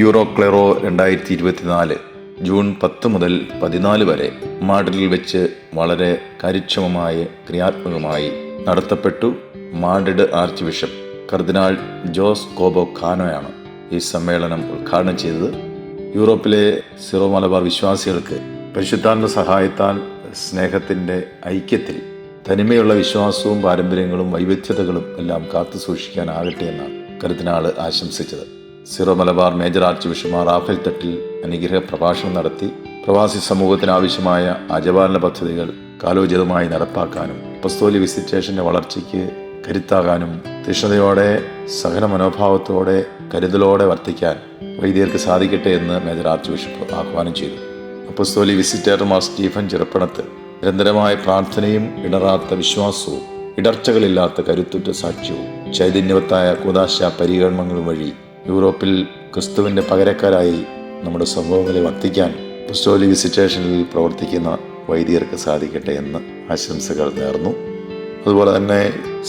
Euro ക്ലെറോ 2024 June 10 മുതൽ 14 വരെ മാഡ്രിഡിൽ വെച്ച് വളരെ കാര്യക്ഷമമായ ക്രിയാത്മകമായി നടത്തപ്പെട്ടു. മാഡ്രിഡ് ആർച്ച് ബിഷപ്പ് കർദിനാൾ ജോസ് കോബോ കാനോയാണ് ഈ സമ്മേളനം ഉദ്ഘാടനം ചെയ്തത്. യൂറോപ്പിലെ സിറോ മലബാർ വിശ്വാസികൾക്ക് പരിശുദ്ധാത്മ സഹായത്താൽ സ്നേഹത്തിൻ്റെ ഐക്യത്തിൽ തനിമയുള്ള വിശ്വാസവും പാരമ്പര്യങ്ങളും വൈവിധ്യതകളും എല്ലാം കാത്തു സൂക്ഷിക്കാനാകട്ടെ എന്നാണ് കർദിനാൾ ആശംസിച്ചത്. Syro Malabar major archbishop Raphael Thattil അനുഗ്രഹ പ്രഭാഷണം നടത്തി പ്രവാസി സമൂഹത്തിന് ആവശ്യമായ അജപാലന പദ്ധതികൾ കാലോചിതമായി നടപ്പാക്കാനും അപ്പസ്തോലിക വിസിറ്റേഷൻ്റെ വളർച്ചയ്ക്ക് കരുത്താകാനും തീഷ്ണതയോടെ സഹന മനോഭാവത്തോടെ കരുതലോടെ വർത്തിക്കാൻ വൈദികർക്ക് സാധിക്കട്ടെ എന്ന് മേജർ ആർച്ച് ബിഷപ്പ് ആഹ്വാനം ചെയ്തു. അപ്പസ്തോലിക വിസിറ്റേറ്റർ മാർ സ്റ്റീഫൻ ചെറുപ്പണത്ത് നിരന്തരമായ പ്രാർത്ഥനയും ഇടറാത്ത വിശ്വാസവും ഇടർച്ചകളില്ലാത്ത കരുത്തുറ്റ സാക്ഷ്യവും ചൈതന്യവത്തായ കൂദാശ പരികർമ്മങ്ങളും വഴി യൂറോപ്പിൽ ക്രിസ്തുവിൻ്റെ പകരക്കാരായി നമ്മുടെ സംഭവങ്ങളെ വർത്തിക്കാൻ അപ്പസ്തോലിക വിസിറ്റേഷനിൽ പ്രവർത്തിക്കുന്ന വൈദികർക്ക് സാധിക്കട്ടെ എന്ന് ആശംസകൾ നേർന്നു. അതുപോലെ തന്നെ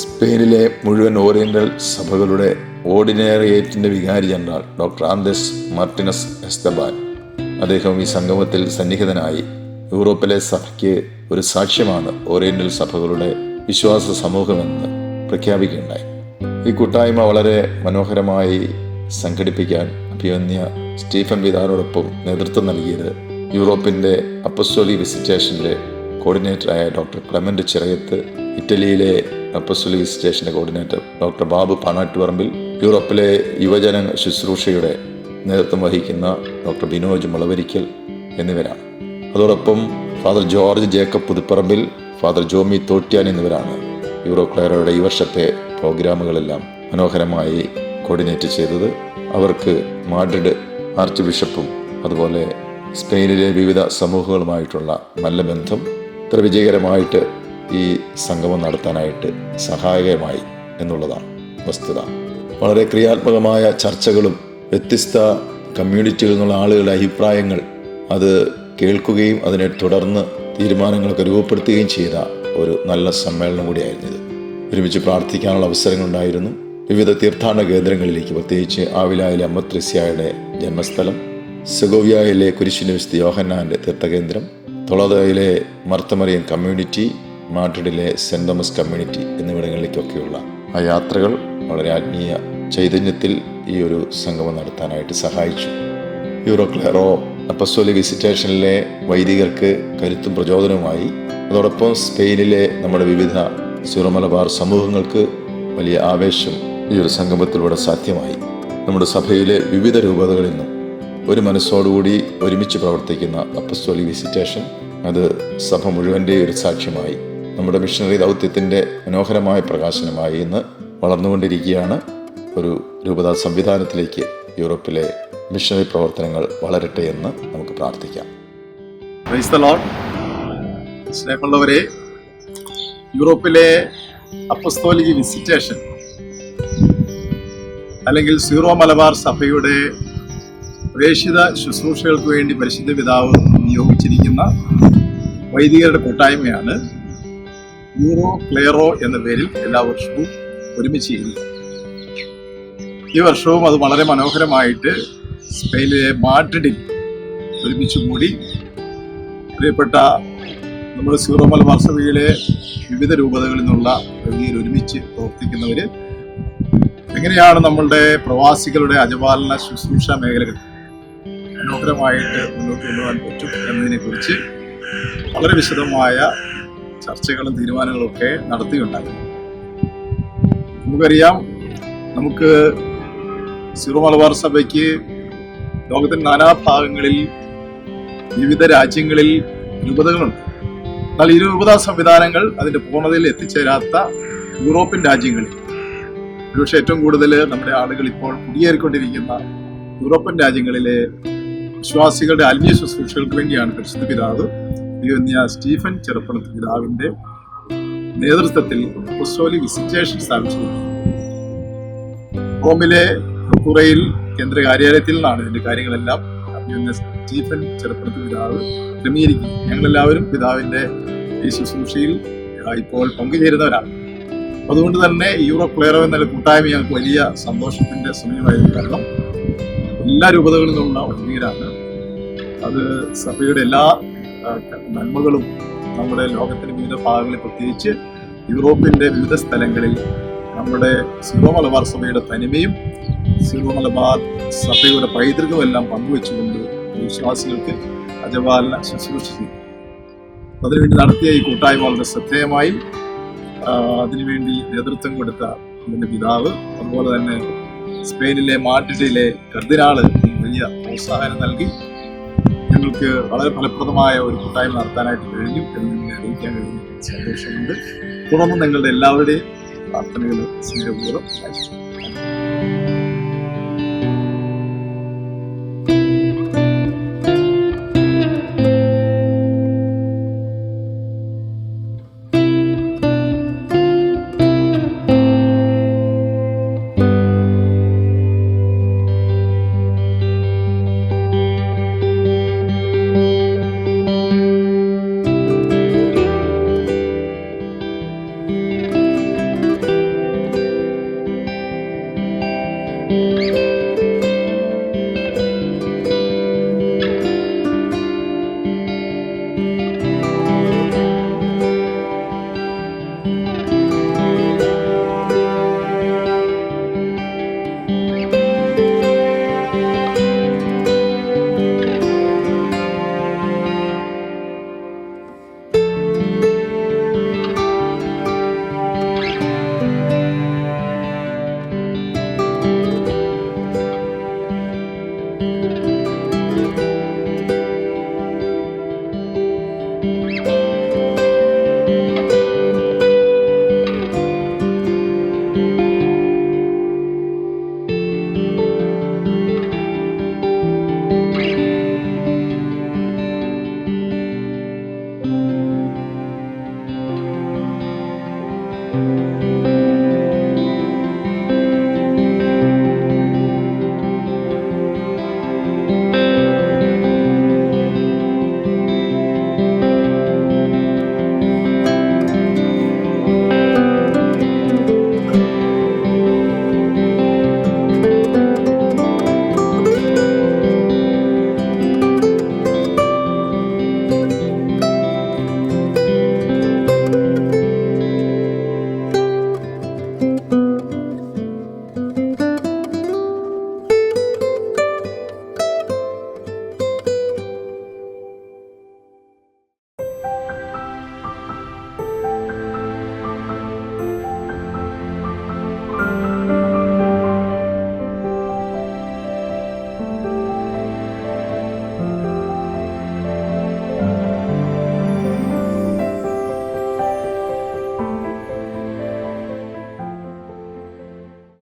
സ്പെയിനിലെ മുഴുവൻ ഓറിയന്റൽ സഭകളുടെ ഓർഡിനേറിയേറ്റിൻ്റെ വികാരി general doctor Andrés Martinez Esteban അദ്ദേഹം ഈ സംഗമത്തിൽ സന്നിഹിതനായി യൂറോപ്പിലെ സഭയ്ക്ക് ഒരു സാക്ഷ്യമാണ് ഓറിയന്റൽ സഭകളുടെ വിശ്വാസ സമൂഹമെന്ന് പ്രഖ്യാപിക്കുകയുണ്ടായി. ഈ കൂട്ടായ്മ വളരെ മനോഹരമായി സംഘടിപ്പിക്കാൻ അഭിമന്യ സ്റ്റീഫൻ പിതാവിനോടൊപ്പം നേതൃത്വം നൽകിയത് യൂറോപ്പിൻ്റെ അപ്പസ്തോലിക വിസിറ്റേഷൻ്റെ കോർഡിനേറ്ററായ ഡോക്ടർ ക്ലെമന്റ് ചിറയത്ത്, ഇറ്റലിയിലെ അപ്പസ്തോലിക വിസിറ്റേഷൻ്റെ കോർഡിനേറ്റർ ഡോക്ടർ ബാബു പാണാട്ടുപറമ്പിൽ, യൂറോപ്പിലെ യുവജന ശുശ്രൂഷയുടെ നേതൃത്വം വഹിക്കുന്ന ഡോക്ടർ ബിനോജ് മുളവരിക്കൽ എന്നിവരാണ്. അതോടൊപ്പം ഫാദർ ജോർജ് ജേക്കബ് പുതുപ്പറമ്പിൽ, ഫാദർ ജോമി തോട്ട്യാൻ എന്നിവരാണ് യൂറോ ക്ലെറോയുടെ ഈ വർഷത്തെ പ്രോഗ്രാമുകളെല്ലാം മനോഹരമായി കോർഡിനേറ്റ് ചെയ്തത്. അവർക്ക് മാഡ്രിഡ് ആർച്ച് ബിഷപ്പും അതുപോലെ സ്പെയിനിലെ വിവിധ സമൂഹങ്ങളുമായിട്ടുള്ള നല്ല ബന്ധം ഇത്ര വിജയകരമായിട്ട് ഈ സംഗമം നടത്താനായിട്ട് സഹായകമായി എന്നുള്ളതാണ് വസ്തുത. വളരെ ക്രിയാത്മകമായ ചർച്ചകളും വ്യത്യസ്ത കമ്മ്യൂണിറ്റികളിൽ നിന്നുള്ള ആളുകളുടെ അഭിപ്രായങ്ങൾ അത് കേൾക്കുകയും അതിനെ തുടർന്ന് തീരുമാനങ്ങളൊക്കെ രൂപപ്പെടുത്തുകയും ചെയ്ത ഒരു നല്ല സമ്മേളനം കൂടിയായിരുന്നു ഇത്. ഒരുമിച്ച് പ്രാർത്ഥിക്കാനുള്ള അവസരങ്ങളുണ്ടായിരുന്നു. വിവിധ തീർത്ഥാടന കേന്ദ്രങ്ങളിലേക്ക്, പ്രത്യേകിച്ച് ആവിലായിലെ അമ്മ ത്രേസ്യായുടെ ജന്മസ്ഥലം, സെഗോവിയയിലെ കുരിശിൻ്റെ വിശുദ്ധ യോഹന്നാൻ്റെ തീർത്ഥകേന്ദ്രം, തൊളദയിലെ മർത്തമറിയൻ കമ്മ്യൂണിറ്റി, മാഡ്രിഡിലെ സെൻറ് തോമസ് കമ്മ്യൂണിറ്റി എന്നിവിടങ്ങളിലേക്കൊക്കെയുള്ള ആ യാത്രകൾ വളരെ ആത്മീയ ചൈതന്യത്തിൽ ഈ ഒരു സംഗമം നടത്താനായിട്ട് സഹായിച്ചു. യൂറോ ക്ലെറോ അപ്പസ്തോലിക വിസിറ്റേഷനിലെ വൈദികർക്ക് കരുത്തും പ്രചോദനവുമായി. അതോടൊപ്പം സ്പെയിനിലെ നമ്മുടെ വിവിധ സിറോ മലബാർ സമൂഹങ്ങൾക്ക് വലിയ ആവേശം ഈ ഒരു സംഗമത്തിലൂടെ സാധ്യമായി. നമ്മുടെ സഭയിലെ വിവിധ രൂപതകളിൽ നിന്നും ഒരു മനസ്സോടുകൂടി ഒരുമിച്ച് പ്രവർത്തിക്കുന്ന അപ്പസ്തോലിക വിസിറ്റേഷൻ അത് സഭ മുഴുവൻ്റെ ഒരു സാക്ഷ്യമായി നമ്മുടെ മിഷണറി ദൗത്യത്തിൻ്റെ മനോഹരമായ പ്രകാശനമായി ഇന്ന് വളർന്നുകൊണ്ടിരിക്കുകയാണ്. ഒരു രൂപതാ സംവിധാനത്തിലേക്ക് യൂറോപ്പിലെ മിഷണറി പ്രവർത്തനങ്ങൾ വളരട്ടെ എന്ന് നമുക്ക് പ്രാർത്ഥിക്കാം. Praise the Lord. സ്നേഹമുള്ളവരെ, യൂറോപ്പിലെ അപ്പസ്തോലിക വിസിറ്റേഷൻ അല്ലെങ്കിൽ സീറോ മലബാർ സഭയുടെ പ്രേക്ഷിത ശുശ്രൂഷകൾക്ക് വേണ്ടി പരിശുദ്ധ പിതാവ് നിയോഗിച്ചിരിക്കുന്ന വൈദികരുടെ കൂട്ടായ്മയാണ് യൂറോ ക്ലെറോ എന്ന പേരിൽ എല്ലാ വർഷവും ഒരുമിച്ച് ചെയ്യുന്നത്. ഈ വർഷവും അത് വളരെ മനോഹരമായിട്ട് സ്പെയിനിലെ മാഡ്രിഡിൽ ഒരുമിച്ച് കൂടി പ്രിയപ്പെട്ട നമ്മുടെ സീറോ മലബാർ സഭയിലെ വിവിധ രൂപതകളിൽ നിന്നുള്ള വൈദികർ ഒരുമിച്ച് പ്രവർത്തിക്കുന്നവർ എങ്ങനെയാണ് നമ്മളുടെ പ്രവാസികളുടെ അജപാലന ശുശ്രൂഷ മേഖലകൾ മനോഹരമായിട്ട് മുന്നോട്ട് കൊണ്ടുപോകാൻ പറ്റും എന്നതിനെക്കുറിച്ച് വളരെ വിശദമായ ചർച്ചകളും തീരുമാനങ്ങളും ഒക്കെ നടത്തിയുണ്ടായി. നമുക്കറിയാം, നമുക്ക് സീറോ മലബാർ സഭയ്ക്ക് ലോകത്തിന്റെ നാനാഭാഗങ്ങളിൽ വിവിധ രാജ്യങ്ങളിൽ രൂപതകളുണ്ട്. എന്നാൽ ഈ രൂപതാ സംവിധാനങ്ങൾ അതിന്റെ പൂർണ്ണതയിൽ എത്തിച്ചേരാത്ത യൂറോപ്യൻ രാജ്യങ്ങളിൽ, ഒരുപക്ഷെ ഏറ്റവും കൂടുതൽ നമ്മുടെ ആളുകൾ ഇപ്പോൾ കുടിയേറിക്കൊണ്ടിരിക്കുന്ന യൂറോപ്യൻ രാജ്യങ്ങളിലെ വിശ്വാസികളുടെ ആത്മീയ ശുശ്രൂഷകൾക്ക് വേണ്ടിയാണ് പരിശുദ്ധ പിതാവ് സ്റ്റീഫൻ ചെറുപ്പണത്ത് പിതാവിന്റെ നേതൃത്വത്തിൽ അപ്പസ്തോലിക വിസിറ്റേഷൻ സ്ഥാപിച്ചിരിക്കുന്നത്. റോമിലെ കുറയിൽ കേന്ദ്ര കാര്യാലയത്തിൽ നിന്നാണ് ഇതിന്റെ കാര്യങ്ങളെല്ലാം സ്റ്റീഫൻ ചെറുപ്പണത്ത് പിതാവ് ക്രമീകരിക്കുന്നത്. ഞങ്ങളെല്ലാവരും പിതാവിന്റെ ഈ ശുശ്രൂഷയിൽ ഇപ്പോൾ പങ്കുചേരുന്നവരാണ്. അതുകൊണ്ട് തന്നെ യൂറോ ക്ലെറോ എന്ന കൂട്ടായ്മ ഞങ്ങൾക്ക് വലിയ സന്തോഷത്തിന്റെ സമയമായിരുന്നു. കാരണം എല്ലാ രൂപതകളിൽ നിന്നുള്ള വൈദികരാണ്. അത് സഭയുടെ എല്ലാ നന്മകളും നമ്മുടെ ലോകത്തിന്റെ വിവിധ ഭാഗങ്ങളിൽ, പ്രത്യേകിച്ച് യൂറോപ്പിന്റെ വിവിധ സ്ഥലങ്ങളിൽ നമ്മുടെ സീറോ മലബാർ സഭയുടെ തനിമയും സീറോ മലബാർ സഭയുടെ പൈതൃകവും എല്ലാം പങ്കുവെച്ചുകൊണ്ട് വിശ്വാസികൾക്ക് അജപാലന ശുശ്രൂഷ ചെയ്യും. അതിനുവേണ്ടി നടത്തിയ ഈ കൂട്ടായ്മ വളരെ ശ്രദ്ധേയമായി അതിനുവേണ്ടി നേതൃത്വം കൊടുത്ത ഇതിന്റെ പിതാവ്, അതുപോലെ തന്നെ സ്പെയിനിലെ മാഡ്രിഡിലെ കർദിനാള് വലിയ പ്രോത്സാഹനം നൽകി ഞങ്ങൾക്ക് വളരെ ഫലപ്രദമായ ഒരു കൂട്ടായ്മ നടത്താനായിട്ട് കഴിഞ്ഞു എന്ന് നിങ്ങളെ അറിയിക്കാൻ കഴിഞ്ഞ സന്തോഷമുണ്ട്. തുടർന്ന് നിങ്ങളുടെ എല്ലാവരുടെയും പ്രാർത്ഥനകൾ സ്നേഹപൂർവ്വം